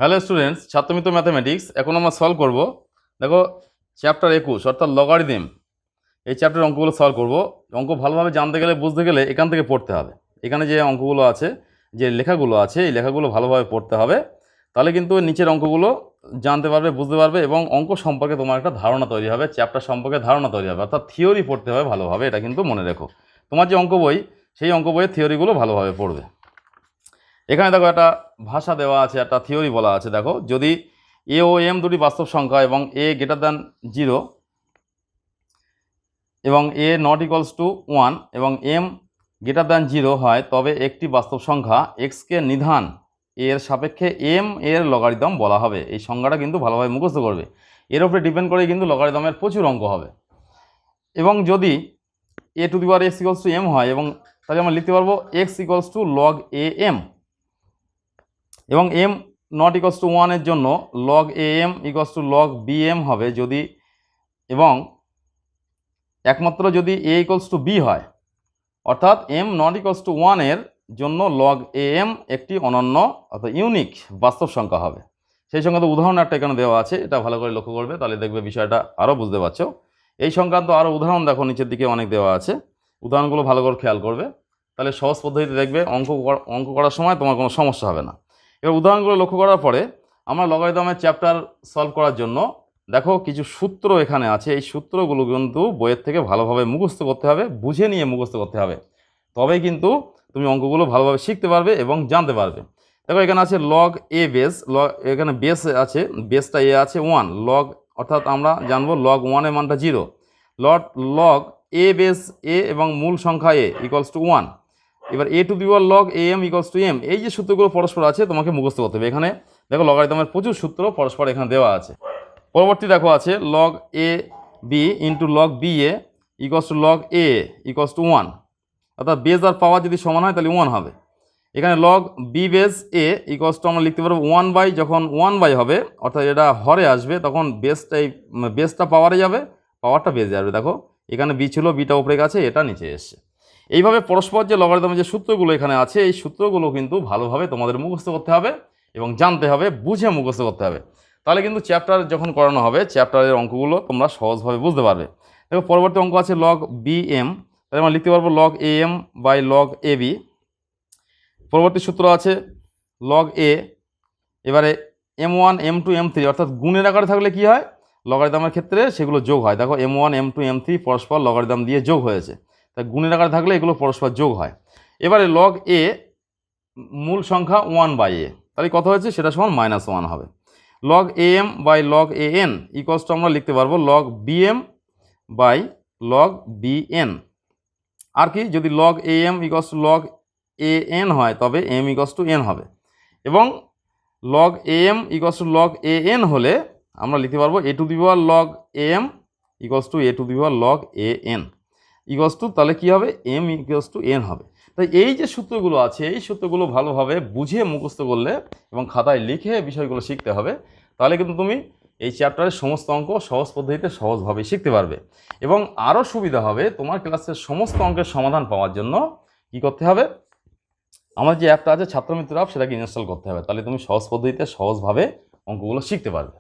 Hello students, ছাত্রমিত্র mathematics. এখন আমরা solve করব। দেখো, চ্যাপ্টার 21 অর্থাৎ লগারিদম, এই চ্যাপ্টারের অঙ্কগুলো সলভ করব। অঙ্ক ভালোভাবে জানতে গেলে, বুঝতে গেলে এখান থেকে পড়তে হবে। এখানে যে অঙ্কগুলো আছে, যে লেখাগুলো আছে, এই লেখাগুলো ভালোভাবে পড়তে হবে। তাহলে কিন্তু নিচের অঙ্কগুলো জানতে পারবে, বুঝতে পারবে এবং অঙ্ক সম্পর্কে তোমার একটা ধারণা তৈরি হবে, চ্যাপ্টার সম্পর্কে ধারণা তৈরি হবে। অর্থাৎ থিওরি পড়তে হবে ভালোভাবে, এটা কিন্তু মনে রেখো। তোমার যে অঙ্ক বই, সেই অঙ্ক বইয়ের থিওরিগুলো ভালোভাবে পড়বে। এখানে দেখো একটা ভাষা দেওয়া আছে, একটা থিওরি বলা আছে। দেখো, যদি এ ও এম দুটি বাস্তব সংখ্যা এবং এ গ্রেটার দ্যান 0 এবং এ নট ইকুয়ালস টু 1 এবং এম গ্রেটার দ্যান 0 হয়, তবে একটি বাস্তব সংখ্যা এক্সকে নিধান এর সাপেক্ষে এম এর লগারিদম বলা হবে। এই সংজ্ঞাটা কিন্তু ভালোভাবে মুখস্থ করবে। এর উপরে ডিপেন্ড করে কিন্তু লগারিদমের প্রচুর অঙ্ক হবে। এবং যদি a to the power x equals to m হয়, এবং তাহলে আমরা লিখতে পারবো x equals to log A m, এবং এম নট ইকুয়ালস টু 1 এর জন্য log A m equals to log b m হবে যদি, এবং একমাত্র যদি এ ইকুয়ালস টু বি হয়, অর্থাৎ এম নট ইকুয়ালস টু 1 এর জন্য লগ এ এম একটি অনন্য অর্থাৎ ইউনিক বাস্তব সংখ্যা হবে। সেই সংখ্যা উদাহরণ একটা এখানে দেওয়া আছে, এটা ভালো করে লক্ষ্য করবে, তাহলে দেখবে বিষয়টা আরও বুঝতে পারছো। এই সংক্রান্ত আরও উদাহরণ দেখো, নিচের দিকে অনেক দেওয়া আছে, উদাহরণগুলো ভালো করে খেয়াল করবে, তাহলে সহজ পদ্ধতিতে দেখবে অঙ্ক করার সময় তোমার কোনো সমস্যা হবে না। এবার উদাহরণগুলো লক্ষ্য করার পরে আমরা লগারিদমের চ্যাপ্টার সলভ করার জন্য দেখো কিছু সূত্র এখানে আছে। এই সূত্রগুলো কিন্তু বইয়ের থেকে ভালোভাবে মুখস্থ করতে হবে, বুঝে নিয়ে মুখস্থ করতে হবে, তবেই কিন্তু তুমি অঙ্কগুলো ভালোভাবে শিখতে পারবে এবং জানতে পারবে। দেখো, এখানে আছে লগ এ বেস, এখানে বেস আছে, বেসটা এ আছে 1 লগ, অর্থাৎ আমরা জানবো লগ 1 এর মানটা 0, লগ এ বেস এ এবং মূল সংখ্যা এ ইকুয়ালস টু 1। এবার a to the power log A m equals to m, এই যে সূত্রগুলো পরস্পর আছে তোমাকে মুখস্থ করতে হবে। এখানে দেখো লগারিদমের প্রচুর সূত্র পরস্পর এখানে দেওয়া আছে। পরবর্তী দেখো আছে log A B into log B A equals to log A equals to 1, অর্থাৎ বেস আর পাওয়ার যদি সমান হয় তাহলে 1 হবে। এখানে log B base A equals to আমরা লিখতে পারবো 1/, যখন 1/, হবে অর্থাৎ এটা হরে আসবে, তখন বেসটা পাওয়ারে যাবে, পাওয়ারটা বেসে যাবে। দেখো, এখানে বি ছিল, বিটা উপরে গেছে, এটা নিচে এসছে। এইভাবে পরস্পর যে লগারিদমের যে সূত্রগুলো এখানে আছে, এই সূত্রগুলো কিন্তু ভালোভাবে তোমাদের মুখস্থ করতে হবে এবং জানতে হবে, বুঝে মুখস্থ করতে হবে। তাহলে কিন্তু চ্যাপ্টার যখন করানো হবে, চ্যাপ্টারের অঙ্কগুলো তোমরা সহজভাবে বুঝতে পারবে। দেখো, পরবর্তী অঙ্ক আছে লগ বি এম, তাহলে আমরা লিখতে পারবো log A M by log A B. পরবর্তী সূত্র আছে লগ এ, এবারে M1 M2 M3, অর্থাৎ গুণের আকারে থাকলে কি হয়, লগারিদমের ক্ষেত্রে সেগুলো যোগ হয়। দেখো, M1 M2 M3 পরস্পর লগারিদম দিয়ে যোগ হয়েছে, তাই গুণের আকারে থাকলে এগুলো পরস্পর যোগ হয়। এবারে লগ এ মূল সংখ্যা 1/a, তাহলে কত হয়েছে, সেটা সমান -1 হবে। Log A M by log a n equals to আমরা লিখতে পারবো log b m by log b n. আর কি, যদি log A m equals to log a n হয়, তবে এম ইকুয়ালস টু এন হবে। এবং log A m equals to log a n হলে আমরা লিখতে পারবো a to the power log A m equals to a to the power log a n equals two, তাহলে কী হবে, এম ইকুয়ালস টু এন হবে। তাই এই যে সূত্রগুলো আছে, এই সূত্রগুলো ভালোভাবে বুঝে মুখস্থ করলে এবং খাতায় লিখে বিষয়গুলো শিখতে হবে, তাহলে কিন্তু তুমি এই চ্যাপ্টারের সমস্ত অঙ্ক সহজ পদ্ধতিতে সহজভাবে শিখতে পারবে। এবং আরও সুবিধা হবে, তোমার ক্লাসের সমস্ত অঙ্কের সমাধান পাওয়ার জন্য কী করতে হবে, আমার যে অ্যাপটা আছে ছাত্রমিত্র অ্যাপ, সেটাকে ইনস্টল করতে হবে। তাহলে তুমি সহজ পদ্ধতিতে সহজভাবে অঙ্কগুলো শিখতে পারবে।